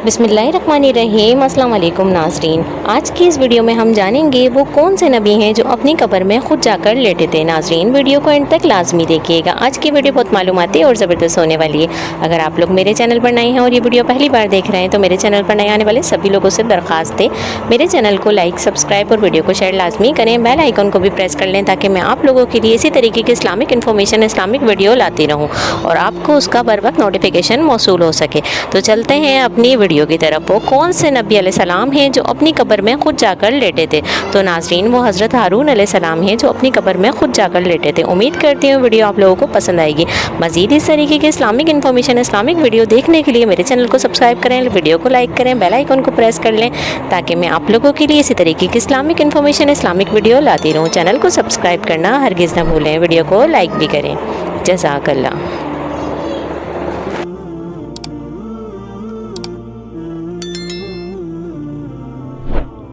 बिस्मिल्लाहिर्रहमानिर्रहीम। अस्सलाम वालेकुम नाज़रीन, आज की इस वीडियो में हम जानेंगे वो कौन से नबी हैं जो अपनी कब्र में खुद जाकर लेटे थे। नाज़रीन, वीडियो को एंड तक लाजमी देखिएगा। आज की वीडियो बहुत मालूमाती और ज़बरदस्त होने वाली है। अगर आप लोग मेरे चैनल पर नए हैं और ये वीडियो पहली बार देख रहे हैं तो मेरे चैनल पर नए आने वाले सभी लोगों से दरख्वास्त है, मेरे चैनल को लाइक, सब्सक्राइब और वीडियो को शेयर लाजमी करें। बेल आइकन को भी प्रेस कर लें ताकि मैं आप लोगों के लिए इसी तरीके की इस्लामिक इन्फॉर्मेशन, इस्लामिक वीडियो लाती रहूँ और आपको उसका बर वक्त नोटिफिकेशन मौसूल हो सके। तो चलते हैं अपनी वीडियो की तरफ। वो कौन से नबी अलैहिस्सलाम हैं जो अपनी कब्र में खुद जाकर लेटे थे? तो नाज़रीन, वो हज़रत हारून अलैहिस्सलाम हैं जो अपनी कब्र में खुद जाकर लेटे थे। उम्मीद करती हूँ वीडियो आप लोगों को पसंद आएगी। मज़ीद इस तरीके की इस्लामिक इन्फॉर्मेशन, इस्लामिक वीडियो देखने के लिए मेरे चैनल को सब्सक्राइब करें, वीडियो को लाइक करें, बेल आइकन को प्रेस कर लें ताकि मैं आप लोगों के लिए इसी तरीके की इस्लामिक इन्फॉर्मेशन, इस्लामिक वीडियो लाती रहूँ। चैनल को सब्सक्राइब करना हरगिज़ ना भूलें, वीडियो को लाइक भी करें। जज़ाकल्लाह।